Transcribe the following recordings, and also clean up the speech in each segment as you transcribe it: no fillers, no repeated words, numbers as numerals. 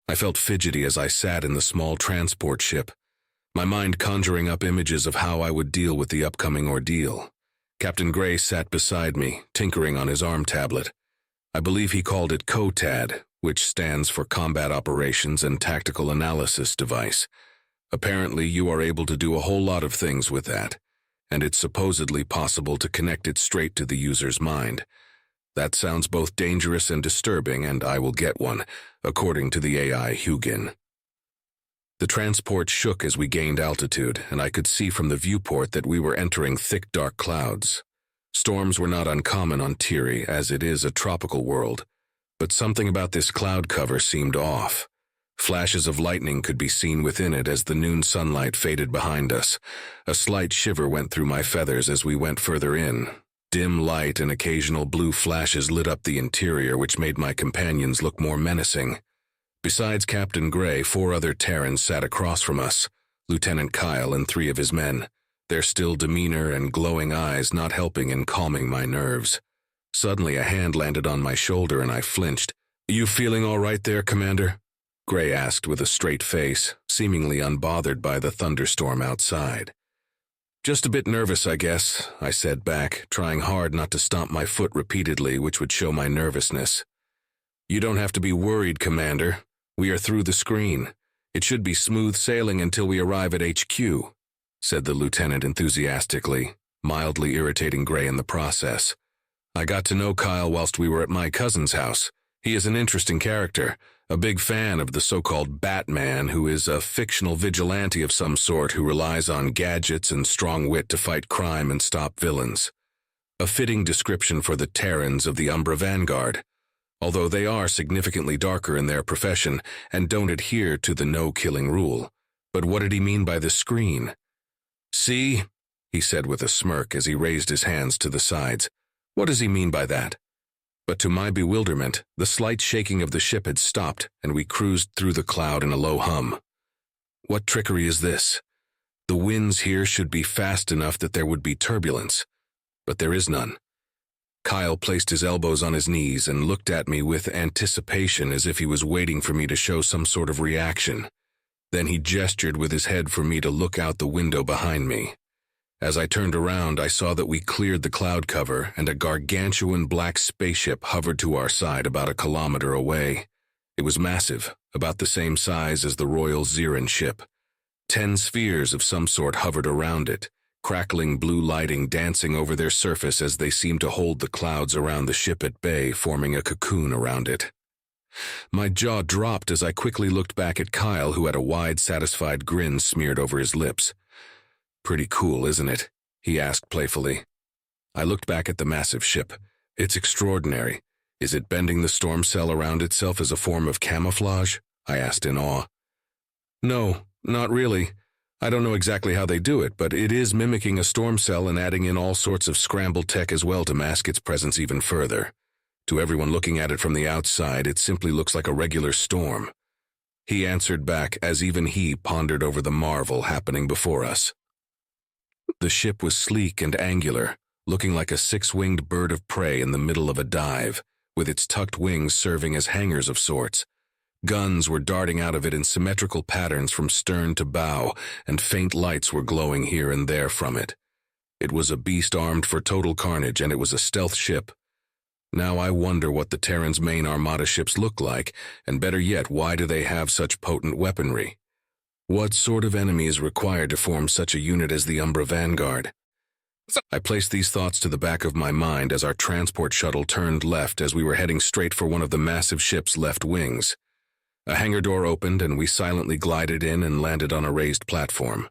I felt fidgety as I sat in the small transport ship, my mind conjuring up images of how I would deal with the upcoming ordeal. Captain Gray sat beside me, tinkering on his arm tablet. I believe he called it COTAD, which stands for Combat Operations and Tactical Analysis Device. Apparently, you are able to do a whole lot of things with that, and it's supposedly possible to connect it straight to the user's mind. That sounds both dangerous and disturbing, and I will get one, according to the A.I Huginn. The transport shook as we gained altitude, and I could see from the viewport that we were entering thick, dark clouds. Storms were not uncommon on Tiri, as it is a tropical world, but something about this cloud cover seemed off. Flashes of lightning could be seen within it as the noon sunlight faded behind us. A slight shiver went through my feathers as we went further in. Dim light and occasional blue flashes lit up the interior, which made my companions look more menacing. Besides Captain Gray, 4 other Terrans sat across from us, Lieutenant Kyle and 3 of his men, their still demeanor and glowing eyes not helping in calming my nerves. Suddenly a hand landed on my shoulder and I flinched. "You feeling all right there, Commander?" Gray asked with a straight face, seemingly unbothered by the thunderstorm outside. "Just a bit nervous, I guess," I said back, trying hard not to stomp my foot repeatedly, which would show my nervousness. "You don't have to be worried, Commander. We are through the screen. It should be smooth sailing until we arrive at HQ," said the lieutenant enthusiastically, mildly irritating Gray in the process. "I got to know Kyle whilst we were at my cousin's house. He is an interesting character, a big fan of the so-called Batman, who is a fictional vigilante of some sort who relies on gadgets and strong wit to fight crime and stop villains. A fitting description for the Terrans of the Umbra Vanguard, although they are significantly darker in their profession and don't adhere to the no-killing rule. But what did he mean by the screen? "See?" he said with a smirk as he raised his hands to the sides. "What does he mean by that?" But to my bewilderment, the slight shaking of the ship had stopped, and we cruised through the cloud in a low hum. What trickery is this? The winds here should be fast enough that there would be turbulence, but there is none. Kyle placed his elbows on his knees and looked at me with anticipation as if he was waiting for me to show some sort of reaction. Then he gestured with his head for me to look out the window behind me. As I turned around, I saw that we cleared the cloud cover and a gargantuan black spaceship hovered to our side about a kilometer away. It was massive, about the same size as the Royal Xeran ship. 10 spheres of some sort hovered around it, crackling blue lighting dancing over their surface as they seemed to hold the clouds around the ship at bay, forming a cocoon around it. My jaw dropped as I quickly looked back at Kyle, who had a wide, satisfied grin smeared over his lips. "Pretty cool, isn't it?" he asked playfully. I looked back at the massive ship. "It's extraordinary. Is it bending the storm cell around itself as a form of camouflage?" I asked in awe. "No, not really. I don't know exactly how they do it, but it is mimicking a storm cell and adding in all sorts of scrambled tech as well to mask its presence even further. To everyone looking at it from the outside, it simply looks like a regular storm." He answered back as even he pondered over the marvel happening before us. The ship was sleek and angular, looking like a 6-winged bird of prey in the middle of a dive, with its tucked wings serving as hangars of sorts. Guns were darting out of it in symmetrical patterns from stern to bow, and faint lights were glowing here and there from it. It was a beast armed for total carnage, and it was a stealth ship. Now I wonder what the Terrans' main armada ships look like, and better yet, why do they have such potent weaponry? What sort of enemy is required to form such a unit as the Umbra Vanguard? I placed these thoughts to the back of my mind as our transport shuttle turned left as we were heading straight for one of the massive ship's left wings. A hangar door opened and we silently glided in and landed on a raised platform.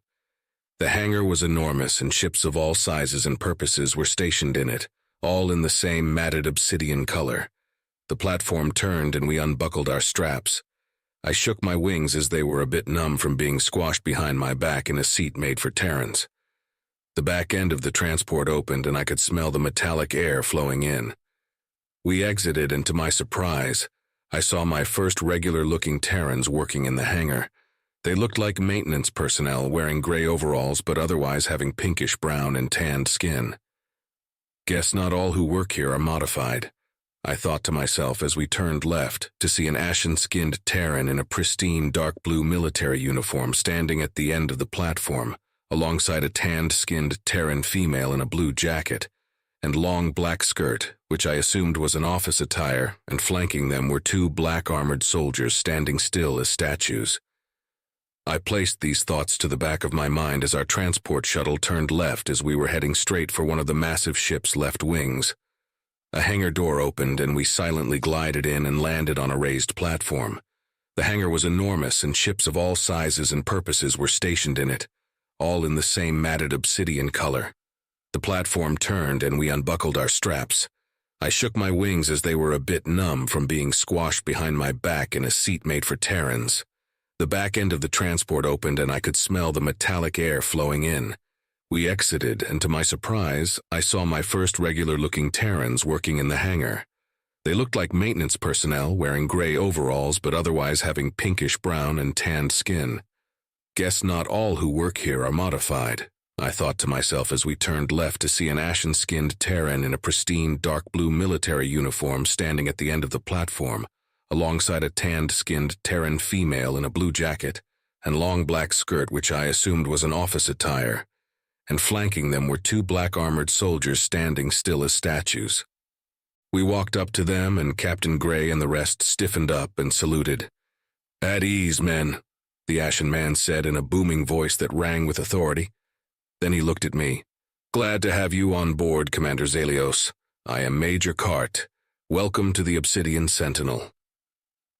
The hangar was enormous and ships of all sizes and purposes were stationed in it, all in the same matted obsidian color. The platform turned and we unbuckled our straps. I shook my wings as they were a bit numb from being squashed behind my back in a seat made for Terrans. The back end of the transport opened and I could smell the metallic air flowing in. We exited and to my surprise, I saw my first regular-looking Terrans working in the hangar. They looked like maintenance personnel wearing gray overalls but otherwise having pinkish brown and tanned skin. Guess not all who work here are modified. I thought to myself as we turned left to see an ashen-skinned Terran in a pristine dark blue military uniform standing at the end of the platform, alongside a tanned-skinned Terran female in a blue jacket and long black skirt, which I assumed was an office attire, and flanking them were two black-armored soldiers standing still as statues. I placed these thoughts to the back of my mind as our transport shuttle turned left as we were heading straight for one of the massive ship's left wings. A hangar door opened and we silently glided in and landed on a raised platform. The hangar was enormous and ships of all sizes and purposes were stationed in it, all in the same matted obsidian color. The platform turned and we unbuckled our straps. I shook my wings as they were a bit numb from being squashed behind my back in a seat made for Terrans. The back end of the transport opened and I could smell the metallic air flowing in. We exited, and to my surprise, I saw my first regular-looking Terrans working in the hangar. They looked like maintenance personnel, wearing gray overalls but otherwise having pinkish-brown and tanned skin. Guess not all who work here are modified, I thought to myself as we turned left to see an ashen-skinned Terran in a pristine dark blue military uniform standing at the end of the platform, alongside a tanned-skinned Terran female in a blue jacket and long black skirt which I assumed was an office attire, and flanking them were two black-armored soldiers standing still as statues. We walked up to them, and Captain Gray and the rest stiffened up and saluted. "At ease, men," the Ashen Man said in a booming voice that rang with authority. Then he looked at me. "Glad to have you on board, Commander Xelios. I am Major Cart. Welcome to the Obsidian Sentinel."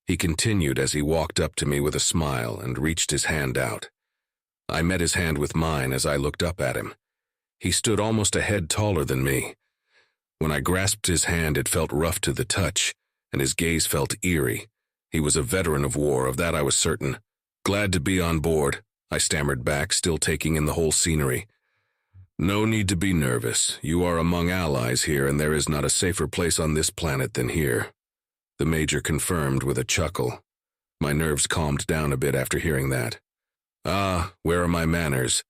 He continued as he walked up to me with a smile and reached his hand out. I met his hand with mine as I looked up at him. He stood almost a head taller than me. When I grasped his hand, it felt rough to the touch, and his gaze felt eerie. He was a veteran of war, of that I was certain. "Glad to be on board," I stammered back, still taking in the whole scenery. "No need to be nervous. You are among allies here, and there is not a safer place on this planet than here," the Major confirmed with a chuckle. My nerves calmed down a bit after hearing that. "Ah, where are my manners?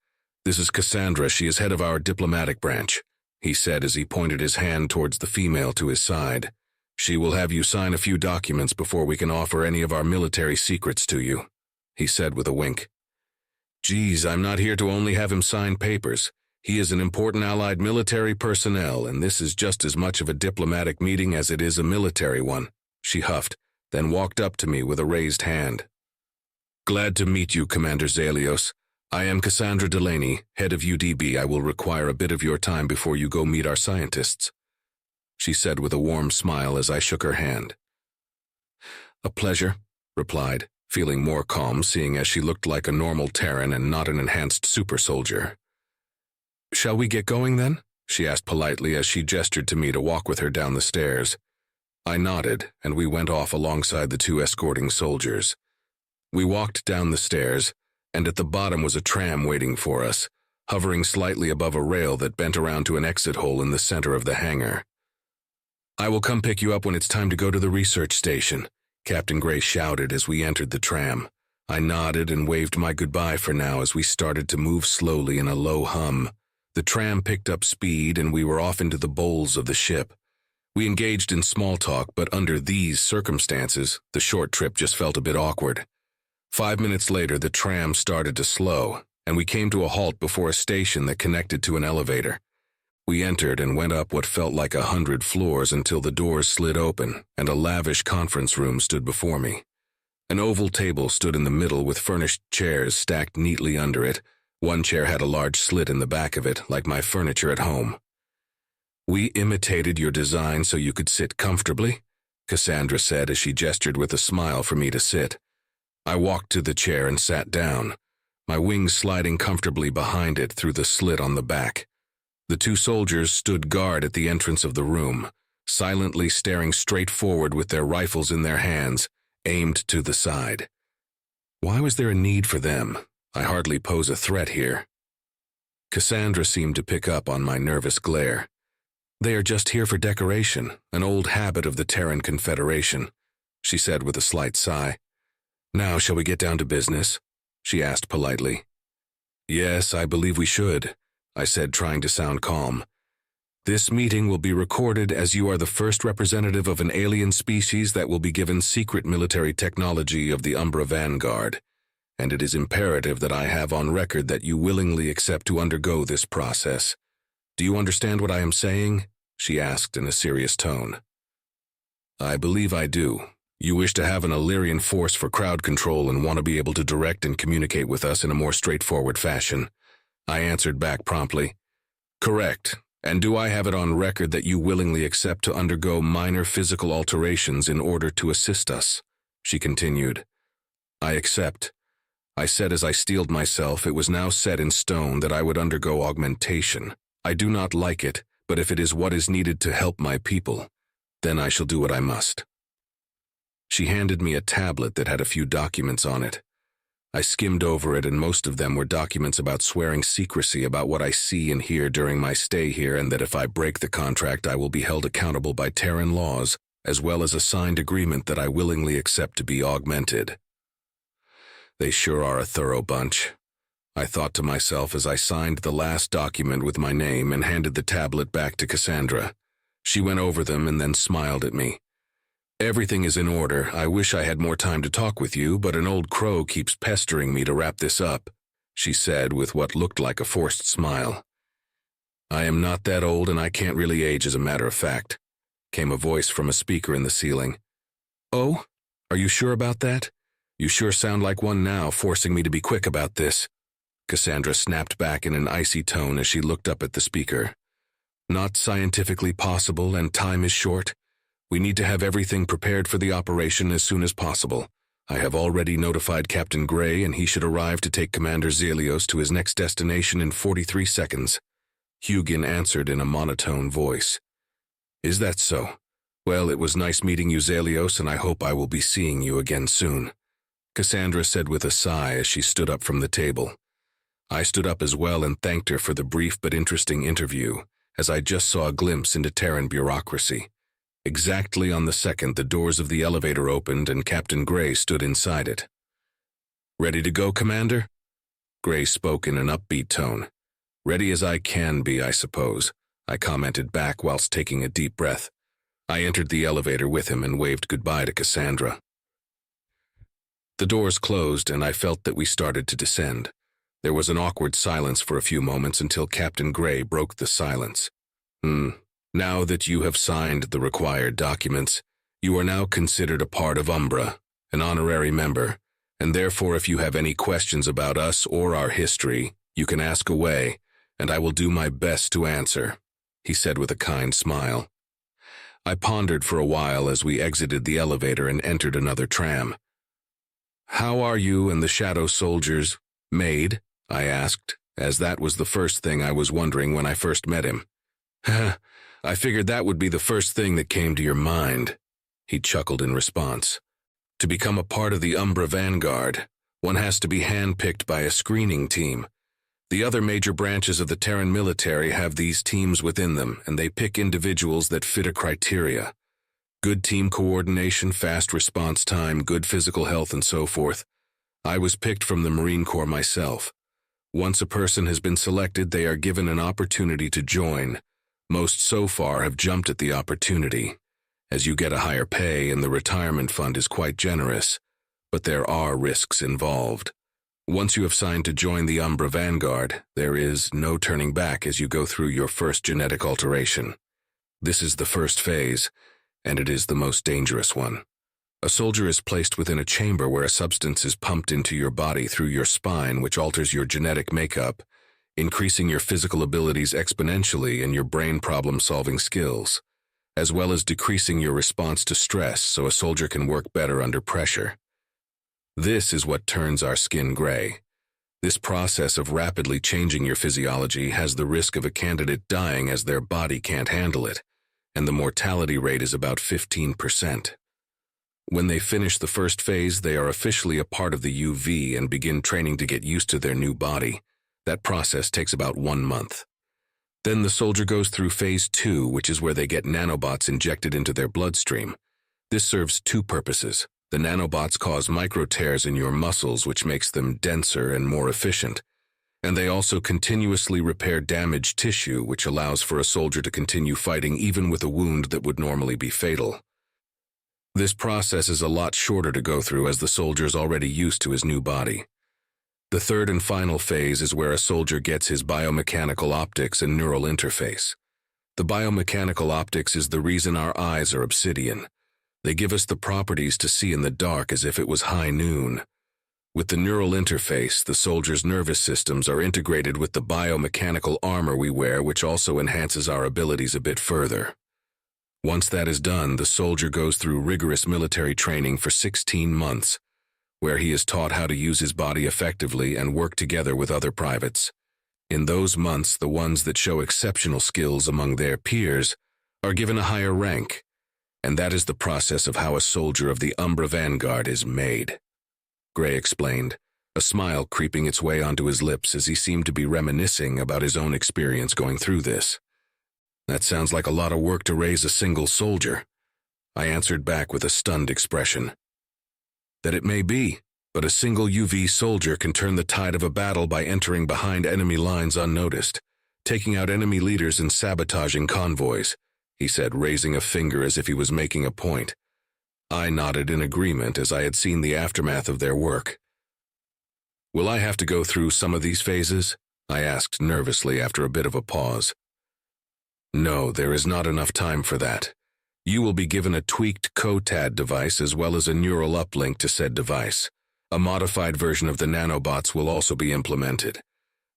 This is Cassandra. She is head of our diplomatic branch," he said as he pointed his hand towards the female to his side. "She will have you sign a few documents before we can offer any of our military secrets to you," he said with a wink. "Geez, I'm not here to only have him sign papers. He is an important allied military personnel, and this is just as much of a diplomatic meeting as it is a military one," she huffed, then walked up to me with a raised hand. "Glad to meet you, Commander Xelios. I am Cassandra Delaney, head of UDB. I will require a bit of your time before you go meet our scientists," she said with a warm smile as I shook her hand. "A pleasure," replied, feeling more calm seeing as she looked like a normal Terran and not an enhanced super soldier. "Shall we get going then?" she asked politely as she gestured to me to walk with her down the stairs. I nodded, and we went off alongside the two escorting soldiers. We walked down the stairs, and at the bottom was a tram waiting for us, hovering slightly above a rail that bent around to an exit hole in the center of the hangar. "I will come pick you up when it's time to go to the research station," Captain Gray shouted as we entered the tram. I nodded and waved my goodbye for now as we started to move slowly in a low hum. The tram picked up speed and we were off into the bowels of the ship. We engaged in small talk, but under these circumstances, the short trip just felt a bit awkward. 5 minutes later, the tram started to slow, and we came to a halt before a station that connected to an elevator. We entered and went up what felt like 100 floors until the doors slid open, and a lavish conference room stood before me. An oval table stood in the middle with furnished chairs stacked neatly under it. One chair had a large slit in the back of it, like my furniture at home. "We imitated your design so you could sit comfortably," Cassandra said as she gestured with a smile for me to sit. I walked to the chair and sat down, my wings sliding comfortably behind it through the slit on the back. The two soldiers stood guard at the entrance of the room, silently staring straight forward with their rifles in their hands, aimed to the side. Why was there a need for them? I hardly pose a threat here. Cassandra seemed to pick up on my nervous glare. "They are just here for decoration, an old habit of the Terran Confederation," she said with a slight sigh. "Now, shall we get down to business?" she asked politely. "Yes, I believe we should," I said, trying to sound calm. This meeting will be recorded as you are the first representative of an alien species that will be given secret military technology of the Umbra Vanguard, and it is imperative that I have on record that you willingly accept to undergo this process. Do you understand what I am saying? She asked in a serious tone. I believe I do. You wish to have an Illyrian force for crowd control and want to be able to direct and communicate with us in a more straightforward fashion. I answered back promptly. Correct. And do I have it on record that you willingly accept to undergo minor physical alterations in order to assist us? She continued. I accept. I said as I steeled myself, it was now set in stone that I would undergo augmentation. I do not like it, but if it is what is needed to help my people, then I shall do what I must. She handed me a tablet that had a few documents on it. I skimmed over it, and most of them were documents about swearing secrecy about what I see and hear during my stay here, and that if I break the contract I will be held accountable by Terran laws, as well as a signed agreement that I willingly accept to be augmented. They sure are a thorough bunch. I thought to myself as I signed the last document with my name and handed the tablet back to Cassandra. She went over them and then smiled at me. Everything is in order. I wish I had more time to talk with you, but an old crow keeps pestering me to wrap this up, she said with what looked like a forced smile. I am not that old, and I can't really age as a matter of fact, came a voice from a speaker in the ceiling. Oh, are you sure about that? You sure sound like one now, forcing me to be quick about this. Cassandra snapped back in an icy tone as she looked up at the speaker. Not scientifically possible, and time is short. We need to have everything prepared for the operation as soon as possible. I have already notified Captain Gray, and he should arrive to take Commander Xelios to his next destination in 43 seconds. Huginn answered in a monotone voice. Is that so? Well, it was nice meeting you, Xelios, and I hope I will be seeing you again soon, Cassandra said with a sigh as she stood up from the table. I stood up as well and thanked her for the brief but interesting interview, as I just saw a glimpse into Terran bureaucracy. Exactly on the second, the doors of the elevator opened and Captain Gray stood inside it. Ready to go, Commander? Gray spoke in an upbeat tone. Ready as I can be, I suppose, I commented back whilst taking a deep breath. I entered the elevator with him and waved goodbye to Cassandra. The doors closed and I felt that we started to descend. There was an awkward silence for a few moments until Captain Gray broke the silence. Now that you have signed the required documents, you are now considered a part of Umbra, an honorary member, and therefore if you have any questions about us or our history, you can ask away, and I will do my best to answer, he said with a kind smile. I pondered for a while as we exited the elevator and entered another tram. How are you and the shadow soldiers made? I asked, as that was the first thing I was wondering when I first met him. I figured that would be the first thing that came to your mind, he chuckled in response. To become a part of the Umbra Vanguard, one has to be handpicked by a screening team. The other major branches of the Terran military have these teams within them, and they pick individuals that fit a criteria. Good team coordination, fast response time, good physical health, and so forth. I was picked from the Marine Corps myself. Once a person has been selected, they are given an opportunity to join. Most so far have jumped at the opportunity, as you get a higher pay and the retirement fund is quite generous, but there are risks involved. Once you have signed to join the Umbra Vanguard, there is no turning back as you go through your first genetic alteration. This is the first phase, and it is the most dangerous one. A soldier is placed within a chamber where a substance is pumped into your body through your spine, which alters your genetic makeup, increasing your physical abilities exponentially and your brain problem-solving skills, as well as decreasing your response to stress so a soldier can work better under pressure. This is what turns our skin gray. This process of rapidly changing your physiology has the risk of a candidate dying as their body can't handle it, and the mortality rate is about 15%. When they finish the first phase, they are officially a part of the UV and begin training to get used to their new body. That process takes about 1 month. Then the soldier goes through phase 2, which is where they get nanobots injected into their bloodstream. This serves 2 purposes. The nanobots cause micro tears in your muscles, which makes them denser and more efficient. and they also continuously repair damaged tissue, which allows for a soldier to continue fighting even with a wound that would normally be fatal. This process is a lot shorter to go through as the soldier is already used to his new body. The third and final phase is where a soldier gets his biomechanical optics and neural interface. The biomechanical optics is the reason our eyes are obsidian. They give us the properties to see in the dark as if it was high noon. With the neural interface, the soldier's nervous systems are integrated with the biomechanical armor we wear, which also enhances our abilities a bit further. Once that is done, the soldier goes through rigorous military training for 16 months, where he is taught how to use his body effectively and work together with other privates. In those months, the ones that show exceptional skills among their peers are given a higher rank, and that is the process of how a soldier of the Umbra Vanguard is made. Gray explained, a smile creeping its way onto his lips as he seemed to be reminiscing about his own experience going through this. That sounds like a lot of work to raise a single soldier. I answered back with a stunned expression. That it may be, but a single UV soldier can turn the tide of a battle by entering behind enemy lines unnoticed, taking out enemy leaders and sabotaging convoys, he said, raising a finger as if he was making a point. I nodded in agreement as I had seen the aftermath of their work. Will I have to go through some of these phases? I asked nervously after a bit of a pause. No, there is not enough time for that. You will be given a tweaked COTAD device as well as a neural uplink to said device. A modified version of the nanobots will also be implemented.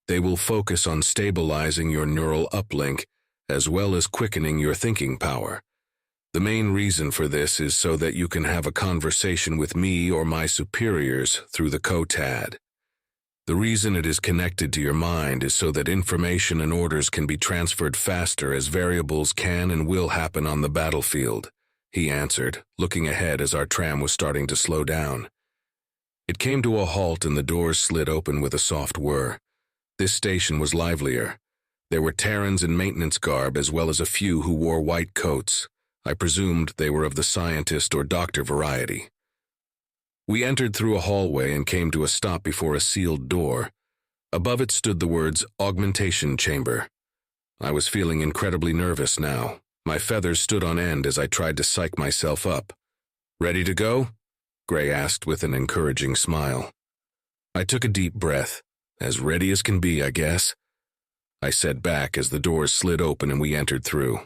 They will focus on stabilizing your neural uplink as well as quickening your thinking power. The main reason for this is so that you can have a conversation with me or my superiors through the COTAD. The reason it is connected to your mind is so that information and orders can be transferred faster as variables can and will happen on the battlefield, he answered, looking ahead as our tram was starting to slow down. It came to a halt and the doors slid open with a soft whir. This station was livelier. There were Terrans in maintenance garb as well as a few who wore white coats. I presumed they were of the scientist or doctor variety. We entered through a hallway and came to a stop before a sealed door. Above it stood the words, Augmentation Chamber. I was feeling incredibly nervous now. My feathers stood on end as I tried to psych myself up. Ready to go? Gray asked with an encouraging smile. I took a deep breath. As ready as can be, I guess. I said back as the doors slid open and we entered through.